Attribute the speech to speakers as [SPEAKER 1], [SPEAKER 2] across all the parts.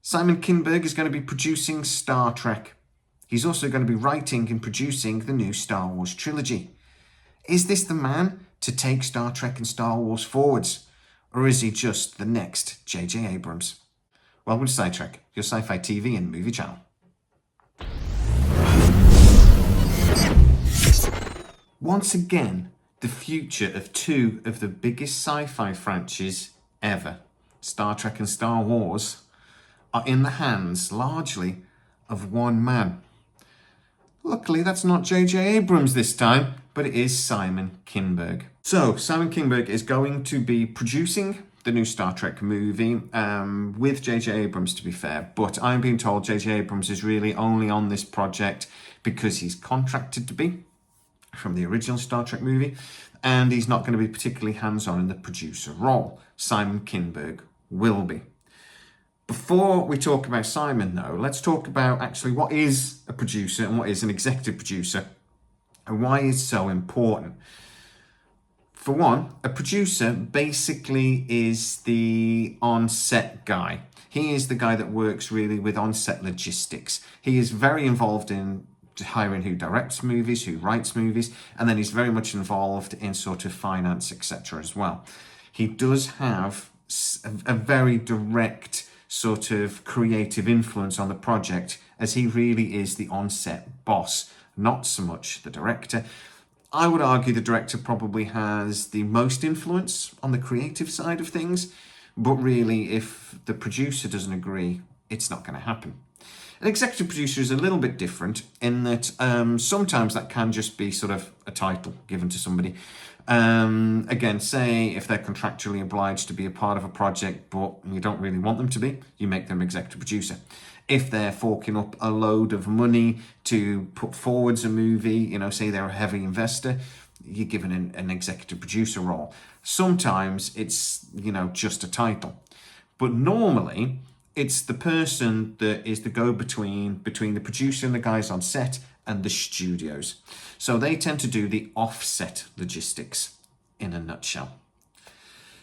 [SPEAKER 1] Simon Kinberg is going to be producing Star Trek. He's also going to be writing and producing the new Star Wars trilogy. Is this the man to take Star Trek and Star Wars forwards? Or is he just the next J.J. Abrams? Welcome to Sidetrack, your sci-fi TV and movie channel. Once again, the future of two of the biggest sci-fi franchises ever, Star Trek and Star Wars, are in the hands, largely, of one man. Luckily, that's not J.J. Abrams this time, but it is Simon Kinberg. So, Simon Kinberg is going to be producing the new Star Trek movie with J.J. Abrams, to be fair. But I'm being told J.J. Abrams is really only on this project because he's contracted to be from the original Star Trek movie, and he's not going to be particularly hands-on in the producer role. Simon Kinberg will be. Before we talk about Simon, though, let's talk about actually what is a producer and what is an executive producer and why it's so important. For one, a producer basically is the on-set guy. He is the guy that works really with on-set logistics. He is very involved in hiring who directs movies, who writes movies, and then he's very much involved in sort of finance, etc. as well. He does have a very direct sort of creative influence on the project, as he really is the on-set boss, not so much the director. I would argue the director probably has the most influence on the creative side of things, but really if the producer doesn't agree, it's not going to happen. An executive producer is a little bit different in that sometimes that can just be sort of a title given to somebody. Again, say if they're contractually obliged to be a part of a project, but you don't really want them to be, you make them executive producer. If they're forking up a load of money to put forwards a movie, say they're a heavy investor, you're given an executive producer role. Sometimes it's, just a title. But normally, it's the person that is the go-between between the producer and the guys on set and the studios. So they tend to do the offset logistics in a nutshell.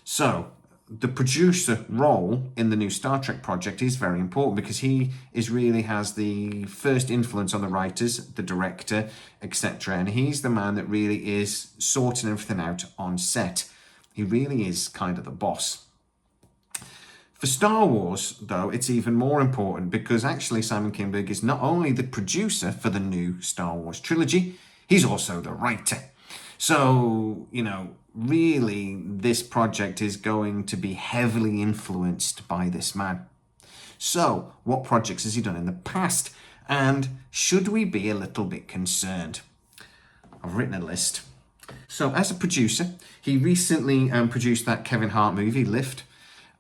[SPEAKER 1] So the producer role in the new Star Trek project is very important because he really has the first influence on the writers, the director, etc. And he's the man that really is sorting everything out on set. He really is kind of the boss. For Star Wars, though, it's even more important because actually Simon Kinberg is not only the producer for the new Star Wars trilogy, he's also the writer. So, really this project is going to be heavily influenced by this man. So, what projects has he done in the past? And should we be a little bit concerned? I've written a list. So, as a producer, he recently produced that Kevin Hart movie, Lift.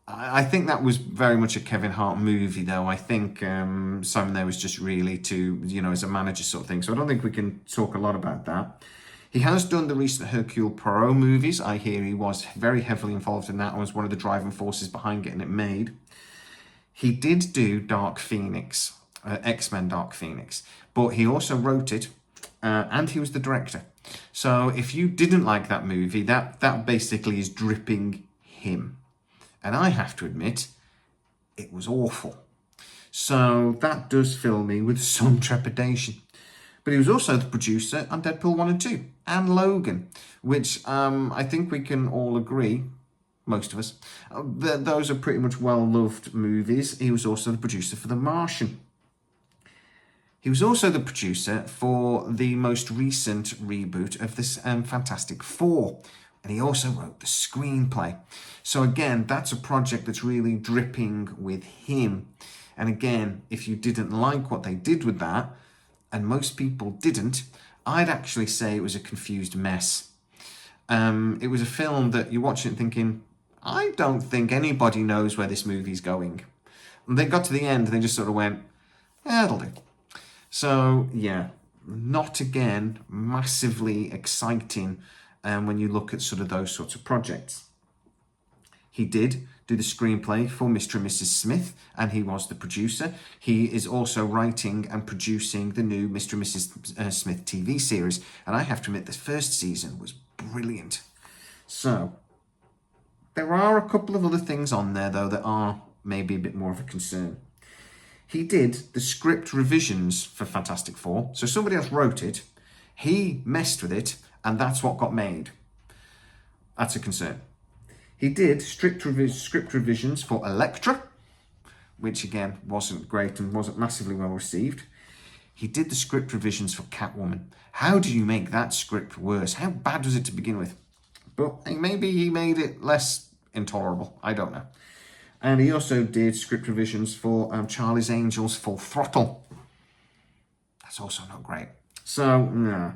[SPEAKER 1] I think that was very much a Kevin Hart movie, though. I think Simon there was just really to, as a manager sort of thing. So I don't think we can talk a lot about that. He has done the recent Hercule Poirot movies. I hear he was very heavily involved in that and was one of the driving forces behind getting it made. He did do Dark Phoenix, X-Men Dark Phoenix, but he also wrote it and he was the director. So if you didn't like that movie, that basically is dripping him. And I have to admit, it was awful. So that does fill me with some trepidation. But he was also the producer on Deadpool 1 and 2 and Logan, which I think we can all agree, most of us, that those are pretty much well-loved movies. He was also the producer for The Martian. He was also the producer for the most recent reboot of this Fantastic Four. And he also wrote the screenplay. So again, that's a project that's really dripping with him. And again, if you didn't like what they did with that, and most people didn't, I'd actually say it was a confused mess. It was a film that you watch it thinking, I don't think anybody knows where this movie's going. And they got to the end and they just sort of went, that'll do. So yeah, not again massively exciting when you look at sort of those sorts of projects. He did do the screenplay for Mr. and Mrs. Smith, and he was the producer. He is also writing and producing the new Mr. and Mrs. Smith TV series, and I have to admit, this first season was brilliant. So, there are a couple of other things on there, though, that are maybe a bit more of a concern. he did the script revisions for Fantastic Four. So somebody else wrote it, he messed with it, and that's what got made. That's a concern. He did script revisions for Elektra, which again wasn't great and wasn't massively well received. He did the script revisions for Catwoman. How do you make that script worse? How bad was it to begin with? But maybe he made it less intolerable. I don't know. And he also did script revisions for Charlie's Angels Full Throttle. That's also not great. So, no.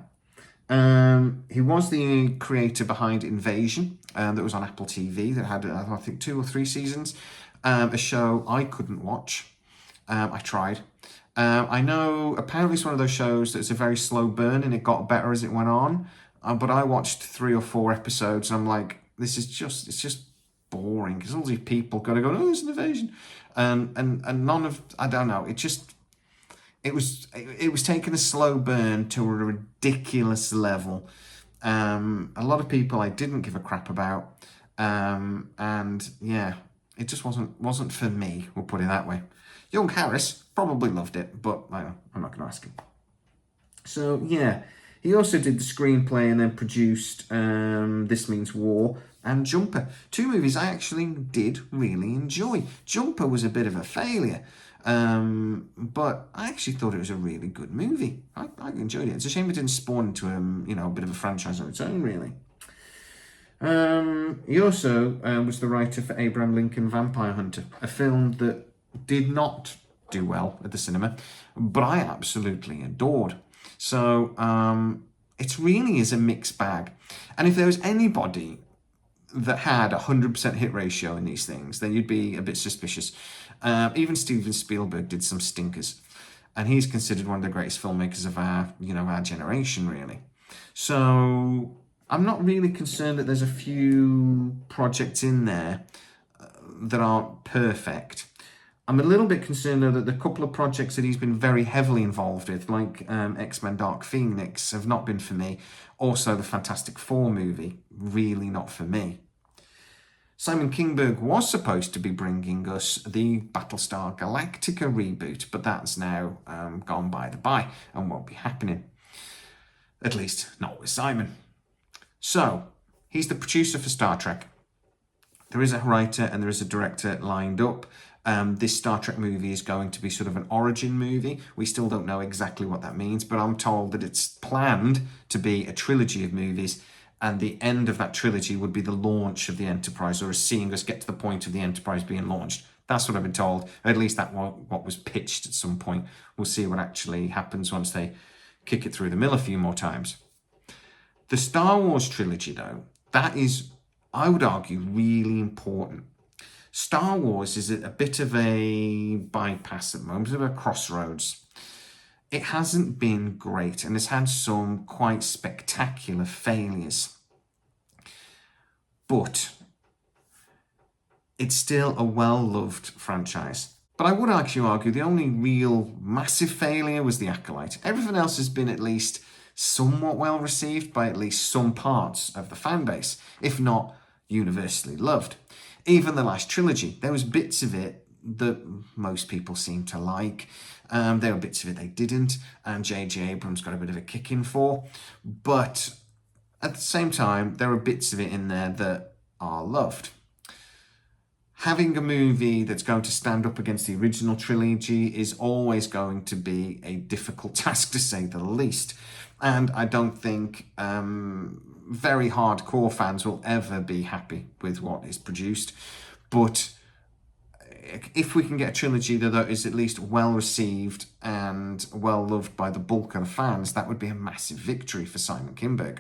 [SPEAKER 1] He was the creator behind Invasion, that was on Apple TV, that had, I think, 2 or 3 seasons. A show I couldn't watch. I tried. I know apparently it's one of those shows that's a very slow burn and it got better as it went on. But I watched 3 or 4 episodes and I'm like, it's just boring because all these people got to go, oh, it's an invasion. And none of, I don't know, it was taking a slow burn to a ridiculous level. A lot of people I didn't give a crap about. And yeah, it just wasn't for me, we'll put it that way. Young Harris probably loved it, but I'm not going to ask him. So yeah, he also did the screenplay and then produced This Means War and Jumper. 2 movies I actually did really enjoy. Jumper was a bit of a failure, but I actually thought it was a really good movie. I enjoyed it. It's a shame it didn't spawn into a bit of a franchise on its own, really. He also was the writer for Abraham Lincoln Vampire Hunter, a film that did not do well at the cinema, but I absolutely adored. So it really is a mixed bag. And if there was anybody that had a 100% hit ratio in these things, then you'd be a bit suspicious. Even Steven Spielberg did some stinkers, and he's considered one of the greatest filmmakers of our generation, really. So I'm not really concerned that there's a few projects in there that aren't perfect. I'm a little bit concerned, though, that the couple of projects that he's been very heavily involved with, like X-Men Dark Phoenix, have not been for me. Also, the Fantastic Four movie, really not for me. Simon Kinberg was supposed to be bringing us the Battlestar Galactica reboot, but that's now gone by the by and won't be happening. At least, not with Simon. So, he's the producer for Star Trek. There is a writer and there is a director lined up. This Star Trek movie is going to be sort of an origin movie. We still don't know exactly what that means, but I'm told that it's planned to be a trilogy of movies, and the end of that trilogy would be the launch of the Enterprise, or seeing us get to the point of the Enterprise being launched. That's what I've been told. At least that's what was pitched at some point. We'll see what actually happens once they kick it through the mill a few more times. The Star Wars trilogy, though, that is, I would argue, really important. Star Wars is a bit of a bypass at the moment, a bit of a crossroads. It hasn't been great and it's had some quite spectacular failures. But it's still a well-loved franchise. But I would actually argue the only real massive failure was The Acolyte. Everything else has been at least somewhat well received by at least some parts of the fan base, if not universally loved. Even the last trilogy, there was bits of it that most people seem to like. There were bits of it they didn't, and J.J. Abrams got a bit of a kick in for. But at the same time, there are bits of it in there that are loved. Having a movie that's going to stand up against the original trilogy is always going to be a difficult task, to say the least. And I don't think very hardcore fans will ever be happy with what is produced. But if we can get a trilogy that is at least well received and well loved by the bulk of the fans, that would be a massive victory for Simon Kinberg.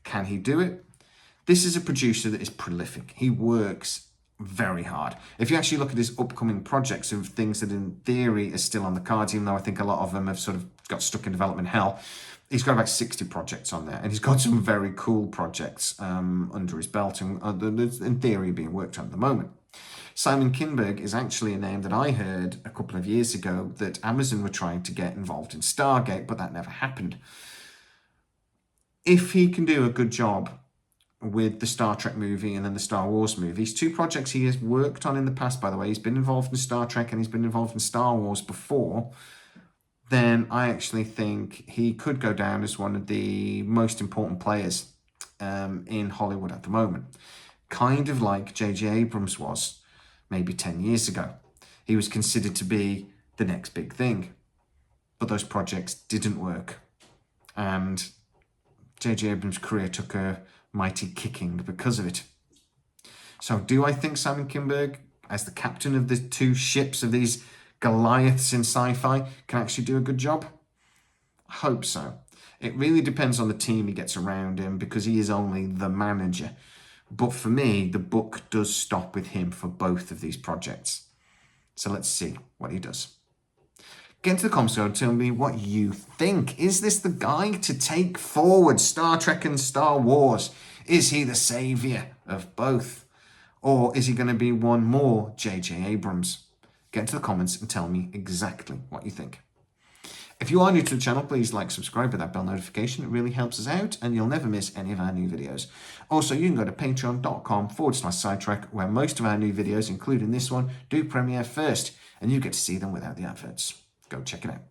[SPEAKER 1] Can he do it? This is a producer that is prolific. He works very hard. If you actually look at his upcoming projects of things that in theory are still on the cards, even though I think a lot of them have sort of got stuck in development hell, he's got about 60 projects on there, and he's got some very cool projects under his belt and in theory being worked on at the moment. Simon Kinberg is actually a name that I heard a couple of years ago that Amazon were trying to get involved in Stargate, but that never happened. If he can do a good job with the Star Trek movie and then the Star Wars movies. 2 projects he has worked on in the past, by the way. He's been involved in Star Trek and he's been involved in Star Wars before. Then I actually think he could go down as one of the most important players in Hollywood at the moment. Kind of like J.J. Abrams was maybe 10 years ago. He was considered to be the next big thing. But those projects didn't work. And J.J. Abrams' career took a mighty kicking because of it. So do I think Simon Kinberg, as the captain of the 2 ships of these Goliaths in sci-fi, can actually do a good job? I hope so. It really depends on the team he gets around him because he is only the manager. But for me, the book does stop with him for both of these projects. So let's see what he does. Get into the comments and tell me what you think. Is this the guy to take forward Star Trek and Star Wars? Is he the saviour of both? Or is he going to be one more J.J. Abrams? Get into the comments and tell me exactly what you think. If you are new to the channel, please like, subscribe with that bell notification. It really helps us out and you'll never miss any of our new videos. Also, you can go to patreon.com/sidetrack where most of our new videos, including this one, do premiere first and you get to see them without the adverts. Go check it out.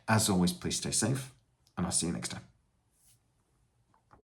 [SPEAKER 1] As always, please stay safe and I'll see you next time.